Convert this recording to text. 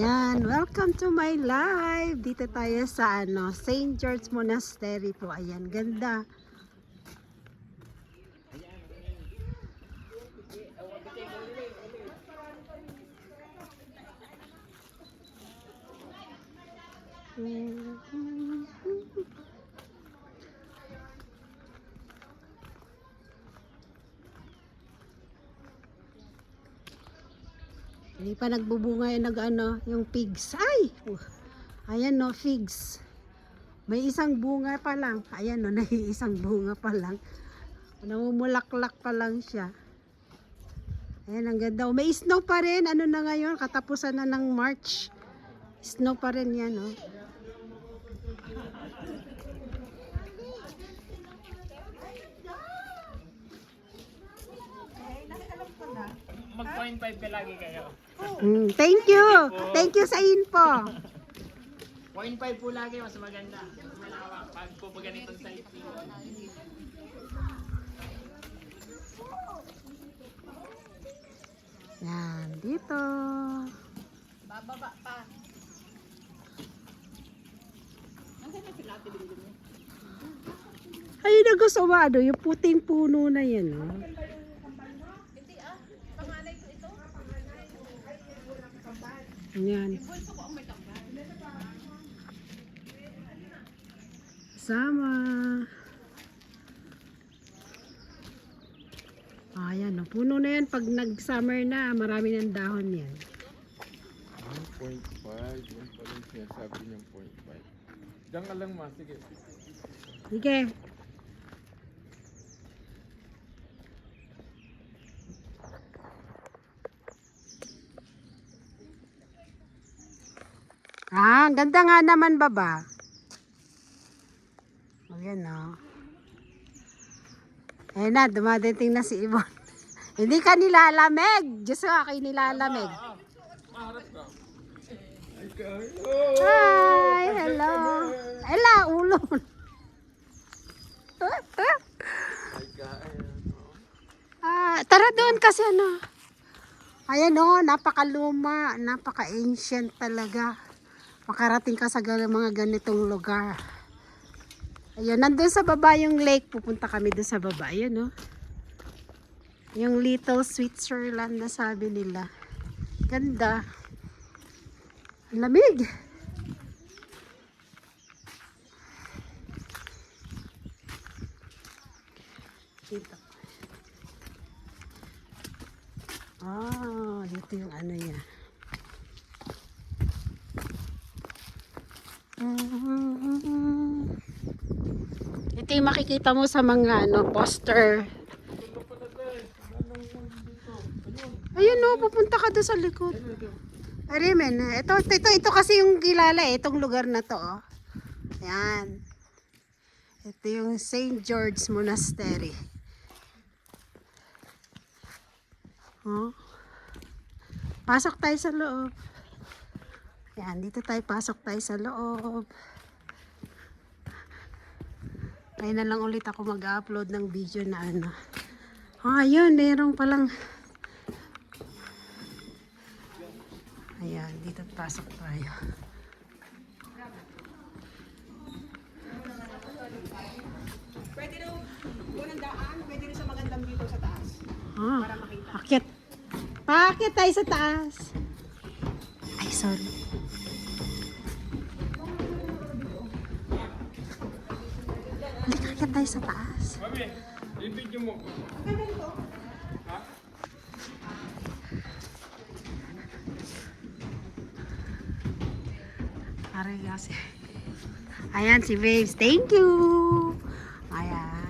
Yan, welcome to my live. Dito tayo sa St. George Monastery po. Ayan, ganda. Hindi pa nagbubunga yung figs. Ay! Ayan no, figs. May isang bunga pa lang. Ayan no, isang bunga pa lang. Namumulaklak pa lang siya. Ayan, ang ganda. May snow pa rin. Ano na ngayon? Katapusan na ng March. Snow pa rin yan, no? Mag 0.5 ka lagi kayo. Thank you. Thank you sa info. 0.5 po lagi, mas maganda. Mas malawak pag po ganitong size. Yan, dito. Bababa pa. Nasaan na sila ate binigyan mo? Ayun na gusto mo, yung puting puno na yan, no? Hindi panganay ko ito. Yan. Bulso ko ang may tambal. Sama. Ayan, no? Puno na yan. Pag nag-summer na, marami ng dahon yan. 1.5, yun pa rin sinasabi niyang 0.5. Diyan ka lang ma, sige. Sige. Ang ganda nga naman, baba. Ayan, no. Ayan na, dumadating na si Ibon. Hindi ka nilalamig. Diyos ko, kayo nilalamig. Maharap ka. Hi, hello. Ela, ulo. Tara doon kasi ayan napakaluma, napaka-ancient talaga. Makarating ka sa mga ganitong lugar. Ayun, nandun sa baba yung lake. Pupunta kami doon sa baba. Ayan, yung Little Switzerland na sabi nila. Ganda. Ang lamig. Dito. Dito yung niya. Ito yung makikita mo sa mga poster. Ayun pupunta ka doon sa likod. Arimen, ito kasi yung kilala itong lugar na to. Ayan. Ito yung St. George Monastery. Pasok tayo sa loob. Ayan, dito pasok tayo sa loob. Ngayon na lang ulit ako mag-upload ng video na yun, merong palang. Ayan, dito pasok tayo. Pwede rin unang daan, pwede rin sa magandang dito sa taas. Para makita. Akit. Paakit tayo sa taas. Ay, sorry. Akit tayo sa taas. Mami, i-video mo. Ha? Ayan si Babes. Thank you. Ayan.